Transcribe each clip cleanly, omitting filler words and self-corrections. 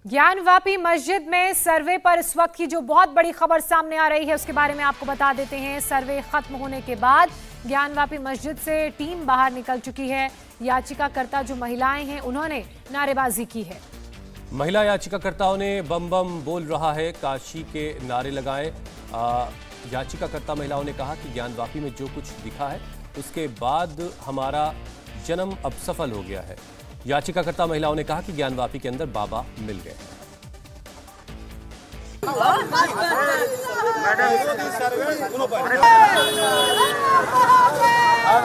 ज्ञानवापी मस्जिद में सर्वे पर इस वक्त की जो बहुत बड़ी खबर सामने आ रही है उसके बारे में आपको बता देते हैं। सर्वे खत्म होने के बाद ज्ञानवापी मस्जिद से टीम बाहर निकल चुकी है। याचिकाकर्ता जो महिलाएं हैं उन्होंने नारेबाजी की है। महिला याचिकाकर्ताओं ने बम बम बोल रहा है काशी के नारे लगाए। याचिकाकर्ता महिलाओं ने कहा कि ज्ञानवापी में जो कुछ दिखा है उसके बाद हमारा जन्म अब सफल हो गया है। याचिकाकर्ता महिलाओं ने कहा कि ज्ञानवापी के अंदर बाबा मिल गए। हर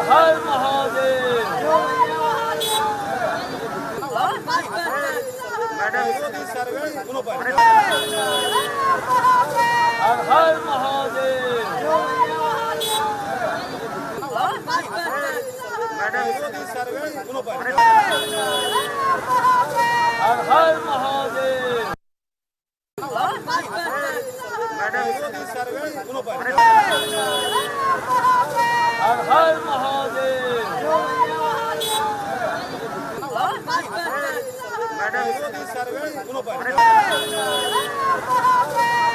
हर महादेव। हर हर महादेव। हर हर महादेव। हर हर महादेव।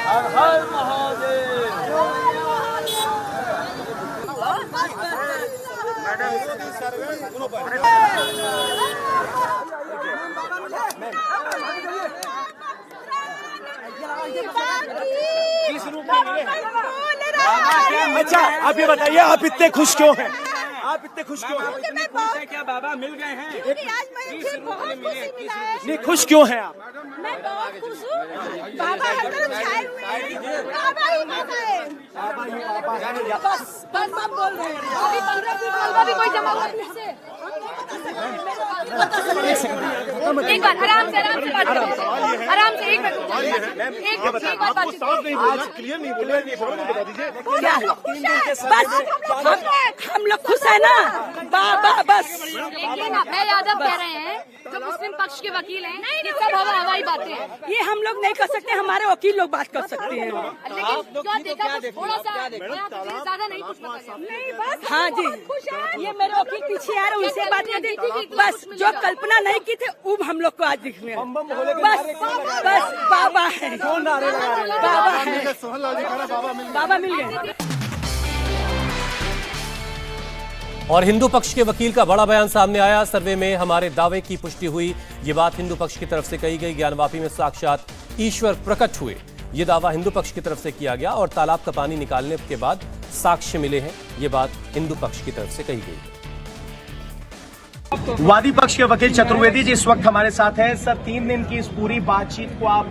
हर हर महादेव। अच्छा, आप ये बताइए, आप इतने खुश क्यों हैं? आप इतने खुश क्यों हैं? इतने खुश है क्या? बाबा मिल गए हैं। नहीं, खुश क्यों हैं आप? मैं बहुत खुश हूँ। बाबा अंदर छाए हुए हैं। बाबा ही बाबा है। बस बम बोल रहे हैं। अभी 15 फीट मलबा भी कोई जमा हुआ नहीं है। एक बार आराम से बात करो। आराम से एक बार आज क्लियर नहीं बोले, बता दीजिए। बस हम लोग खुश है ना बाबा। बस लेकिन मैं यादव कह रहे हैं जो मुस्लिम पक्ष के वकील हैं, ये सब हवाई बातें हैं। ये हम लोग नहीं कर सकते, हमारे वकील लोग बात कर सकते हैं। लेकिन क्या देखा थोड़ा सा ज्यादा नहीं कुछ पता नहीं। बस हाँ जी, ये मेरे वकील पीछे आ रहे हैं, उनसे बात नहीं थी। बस जो कल्पना नहीं की थी वो हम लोग को आज दिख रहे हैं। बस बाबा है, बाबा है, बाबा मिल गए। और हिंदू पक्ष के वकील का बड़ा बयान सामने आया। सर्वे में हमारे दावे की पुष्टि हुई, ये बात हिंदू पक्ष की तरफ से कही गई। ज्ञानवापी में साक्षात ईश्वर प्रकट हुए, ये दावा हिंदू पक्ष की तरफ से किया गया। और तालाब का पानी निकालने के बाद साक्ष्य मिले हैं, ये बात हिंदू पक्ष की तरफ से कही गई। वादी पक्ष के वकील चतुर्वेदी जी इस वक्त हमारे साथ हैं। सर, 3 दिन की इस पूरी बातचीत को आप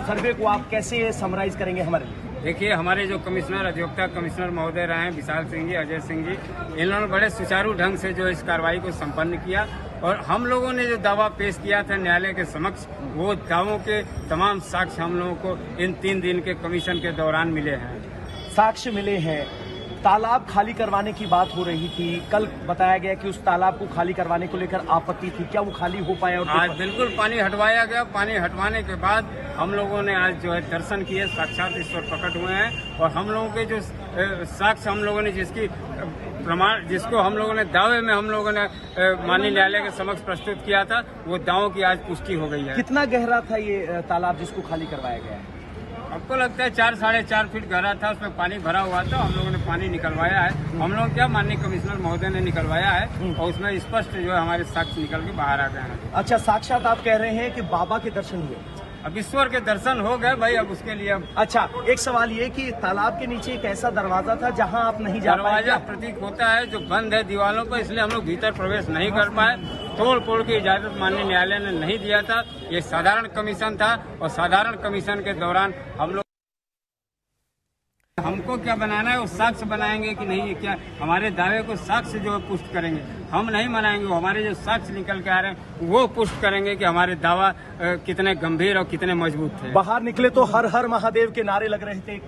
सर्वे को आप कैसे समराइज करेंगे हमारे लिए? देखिए, हमारे जो कमिश्नर अधिवक्ता कमिश्नर महोदय रहे हैं विशाल सिंह जी, अजय सिंह जी, इन लोगों ने बड़े सुचारू ढंग से जो इस कार्रवाई को संपन्न किया। और हम लोगों ने जो दावा पेश किया था न्यायालय के समक्ष, वो दावों के तमाम साक्ष्य हम लोगों को इन 3 दिन के कमीशन के दौरान मिले हैं। साक्ष्य मिले हैं। तालाब खाली करवाने की बात हो रही थी, कल बताया गया कि उस तालाब को खाली करवाने को लेकर आपत्ति थी, क्या वो खाली हो पाया? और आज बिल्कुल पानी हटवाया गया। पानी हटवाने के बाद हम लोगों ने आज जो है दर्शन किए, साक्षात ईश्वर प्रकट हुए हैं। और हम लोगों के जो साक्ष्य हम लोगों ने जिसकी प्रमाण, जिसको हम लोगों ने दावे में हम लोगों ने माननीय न्यायालय के समक्ष प्रस्तुत किया था, वो दावों की आज पुष्टि हो गई है। कितना गहरा था ये तालाब जिसको खाली करवाया गया है? हमको लगता है 4 साढ़े 4 फीट गहरा था, उसमें पानी भरा हुआ था। हम लोगों ने पानी निकलवाया है। हम लोग क्या माननीय कमिश्नर महोदय ने निकलवाया है और उसमें स्पष्ट जो है हमारे साक्ष्य निकल के बाहर आ गए हैं। अच्छा, साक्षात आप कह रहे हैं कि बाबा के दर्शन हुए? अब ईश्वर के दर्शन हो गए भाई, अब उसके लिए अब अच्छा, एक सवाल ये कि तालाब के नीचे एक ऐसा दरवाजा था जहां आप नहीं जा पाए? दरवाजा प्रतीक होता है जो बंद है दीवारों पर, इसलिए हम लोग भीतर प्रवेश नहीं कर पाए। तोड़ फोड़ की इजाजत माननीय न्यायालय ने नहीं दिया था। ये साधारण कमीशन था और साधारण कमीशन के दौरान हम लोग हमको क्या बनाना है, वो साक्ष्य बनाएंगे कि नहीं, क्या हमारे दावे को साक्ष्य जो है पुष्ट करेंगे। हम नहीं मनाएंगे, वो हमारे जो साक्ष्य निकल के आ रहे हैं वो पुष्ट करेंगे कि हमारे दावा कितने गंभीर और कितने मजबूत थे। बाहर निकले तो हर हर महादेव के नारे लग रहे थे,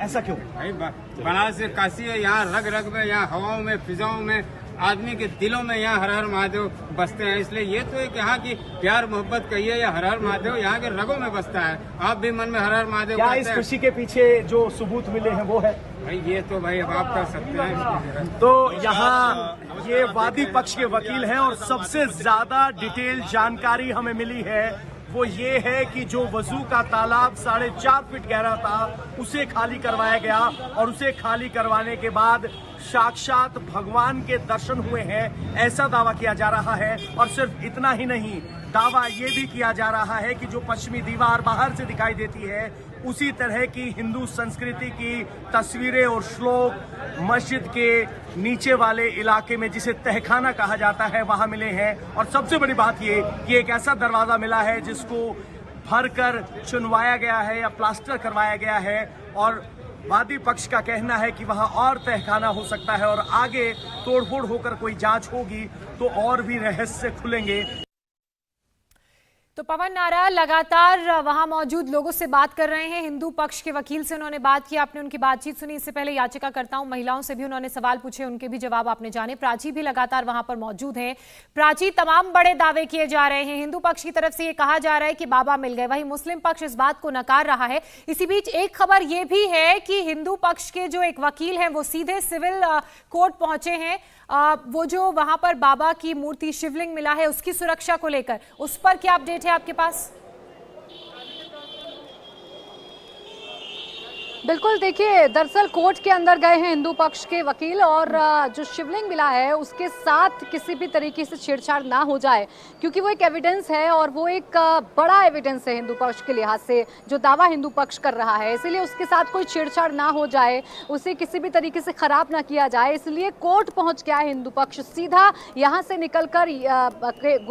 ऐसा क्यों? भाई बनारस से काशी है, यहाँ रग रग में, यहाँ हवाओं में, फिजाओं में, आदमी के दिलों में यहाँ हर हर महादेव बसते हैं। इसलिए ये तो एक यहाँ की प्यार मोहब्बत कहिए या हर हर महादेव यहाँ के रगों में बसता है। आप भी मन में हर हर महादेव क्या इस खुशी के पीछे जो सबूत मिले हैं वो है? भाई ये तो भाई अब आप कर सकते हैं। तो यहाँ ये वादी पक्ष के वकील हैं और सबसे ज्यादा डिटेल जानकारी हमें मिली है वो ये है कि जो वजू का तालाब 4.5 फीट गहरा था उसे खाली करवाया गया और उसे खाली करवाने के बाद साक्षात भगवान के दर्शन हुए हैं, ऐसा दावा किया जा रहा है। और सिर्फ इतना ही नहीं, दावा ये भी किया जा रहा है कि जो पश्चिमी दीवार बाहर से दिखाई देती है उसी तरह की हिंदू संस्कृति की तस्वीरें और श्लोक मस्जिद के नीचे वाले इलाके में, जिसे तहखाना कहा जाता है, वहां मिले हैं। और सबसे बड़ी बात ये कि एक ऐसा दरवाजा मिला है जिसको भरकर चुनवाया गया है या प्लास्टर करवाया गया है और वादी पक्ष का कहना है कि वहां और तहखाना हो सकता है और आगे तोड़फोड़ होकर कोई जांच होगी तो और भी रहस्य खुलेंगे। तो पवन नारा लगातार वहां मौजूद लोगों से बात कर रहे हैं। हिंदू पक्ष के वकील से उन्होंने बात की, आपने उनकी बातचीत सुनी। इससे पहले याचिकाकर्ताओं महिलाओं से भी उन्होंने सवाल पूछे, उनके भी जवाब आपने जाने। प्राची भी लगातार वहां पर मौजूद हैं। प्राची, तमाम बड़े दावे किए जा रहे हैं। हिंदू पक्ष की तरफ से ये कहा जा रहा है कि बाबा मिल गए, वहीं मुस्लिम पक्ष इस बात को नकार रहा है। इसी बीच एक खबर ये भी है कि हिंदू पक्ष के जो एक वकील हैं वो सीधे सिविल कोर्ट पहुंचे हैं। वो जो वहां पर बाबा की मूर्ति शिवलिंग मिला है उसकी सुरक्षा को लेकर, उस पर क्या अपडेट है आपके पास? बिल्कुल, देखिए, दरअसल कोर्ट के अंदर गए हैं हिंदू पक्ष के वकील और जो शिवलिंग मिला है उसके साथ किसी भी तरीके से छेड़छाड़ ना हो जाए, क्योंकि वो एक एविडेंस है और वो एक बड़ा एविडेंस है हिंदू पक्ष के लिहाज से जो दावा हिंदू पक्ष कर रहा है। इसलिए उसके साथ कोई छेड़छाड़ ना हो जाए, उसे किसी भी तरीके से खराब ना किया जाए, इसलिए कोर्ट पहुंच गया है हिंदू पक्ष। सीधा यहाँ से निकलकर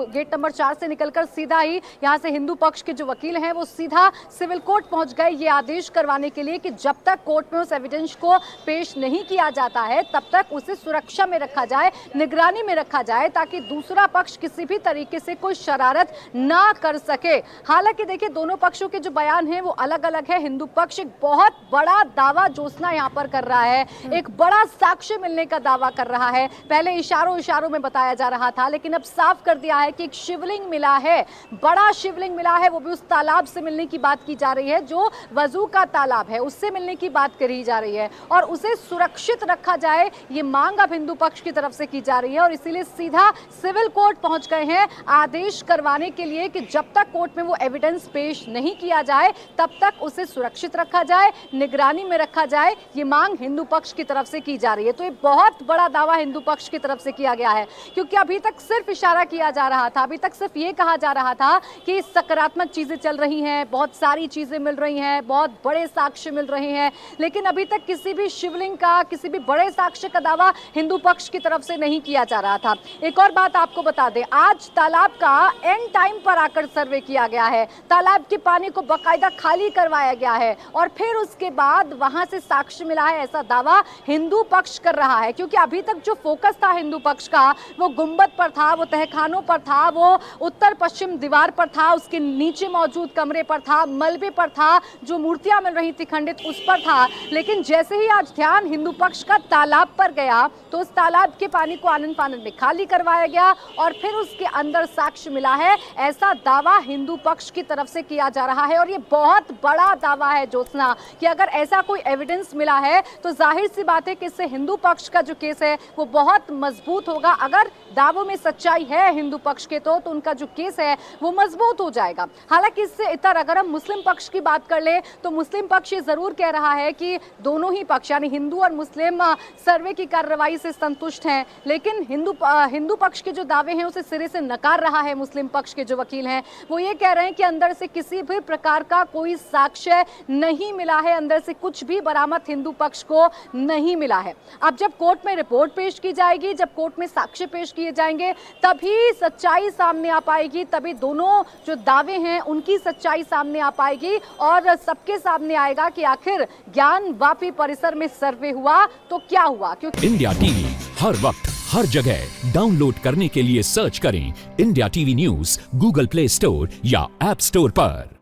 गेट नंबर 4 से निकलकर सीधा ही यहाँ से हिंदू पक्ष के जो वकील हैं वो सीधा सिविल कोर्ट पहुंच गए ये आदेश करवाने के लिए कि जब तक कोर्ट में उस एविडेंस को पेश नहीं किया जाता है तब तक उसे सुरक्षा में रखा जाए, निगरानी में रखा जाए, ताकि दूसरा पक्ष किसी भी तरीके से कोई शरारत ना कर सके। हालांकि देखिए, दोनों पक्षों के जो बयान हैं वो अलग अलग है। हिंदू पक्ष एक बहुत बड़ा दावा ज्योत्सना यहाँ पर कर रहा है, एक बड़ा साक्ष्य मिलने का दावा कर रहा है। पहले इशारों में बताया जा रहा था, लेकिन अब साफ कर दिया है कि एक शिवलिंग मिला है, बड़ा शिवलिंग मिला है, वो भी उस तालाब से मिलने की बात की जा रही है जो वजू का तालाब है, उससे मिलने की बात करी जा रही है और उसे सुरक्षित रखा जाए, ये मांग अब हिंदू पक्ष की तरफ से की जा रही है। और इसीलिए सीधा सिविल कोर्ट पहुंच गए हैं आदेश करवाने के लिए कि जब तक कोर्ट में वो एविडेंस पेश नहीं किया जाए तब तक उसे सुरक्षित रखा जाए, निगरानी में रखा जाए, ये मांग हिंदू पक्ष की तरफ से की जा रही है। तो ये बहुत बड़ा दावा हिंदू पक्ष की तरफ से किया गया है, क्योंकि अभी तक सिर्फ इशारा किया जा रहा था, अभी तक सिर्फ ये कहा जा रहा था कि सकारात्मक चीजें चल रही हैं, बहुत सारी चीजें मिल रही हैं, बहुत बड़े साक्ष्य मिल रहे हैं, लेकिन अभी तक किसी भी शिवलिंग का, किसी भी बड़े साक्ष्य का दावा हिंदू पक्ष की तरफ से नहीं किया जा रहा था। एक और बात आपको बता दें, आज तालाब का एंड टाइम पर आकर सर्वे किया गया है, तालाब के पानी को बकायदा खाली करवाया गया है और फिर उसके बाद वहां से साक्ष्य मिला है, ऐसा दावा हिंदू पक्ष कर रहा है। क्योंकि अभी तक जो फोकस था हिंदू पक्ष का वो गुंबद पर था, वो तहखानों पर था, वो उत्तर पश्चिम दीवार पर था, उसके नीचे मौजूद कमरे पर था, मलबे पर था, जो मूर्तियां मिल रही थी खंडित उस पर था। लेकिन जैसे ही आज ध्यान हिंदू पक्ष का तालाब पर गया तो उस तालाब के पानी को आनन फानन में खाली करवाया गया और फिर उसके अंदर साक्ष्य मिला है, ऐसा दावा हिंदू पक्ष की तरफ से किया जा रहा है। और ये बहुत बड़ा दावा है ज्योत्सना कि अगर ऐसा कोई एविडेंस मिला है तो जाहिर सी बात है कि इससे हिंदू पक्ष का जो केस है वो बहुत मजबूत होगा। अगर दावों में सच्चाई है हिंदू पक्ष के तो उनका जो केस है वो मजबूत हो जाएगा। हालांकि इससे इतर अगर हम मुस्लिम पक्ष की बात कर ले तो मुस्लिम पक्ष ये जरूर कह रहा है कि दोनों ही पक्ष यानी हिंदू और मुस्लिम सर्वे की कार्रवाई से संतुष्ट हैं, लेकिन हिंदू पक्ष के जो दावे हैं उसे सिरे से नकार रहा है मुस्लिम पक्ष के जो वकील हैं। वो ये कह रहे हैं कि अंदर से किसी भी प्रकार का कोई साक्ष्य नहीं मिला है, अंदर से कुछ भी बरामद हिंदू पक्ष को नहीं मिला है। अब जब कोर्ट में रिपोर्ट पेश की जाएगी, जब कोर्ट में साक्ष्य पेश किए जाएंगे तभी सच्चाई सामने आ पाएगी, तभी दोनों जो दावे हैं उनकी सच्चाई सामने आ पाएगी और सबके सामने आएगा कि आखिर ज्ञान वापी परिसर में सर्वे हुआ तो क्या हुआ। क्योंकि इंडिया टीवी हर वक्त हर जगह डाउनलोड करने के लिए सर्च करें India TV news Google play store या ऐप स्टोर पर।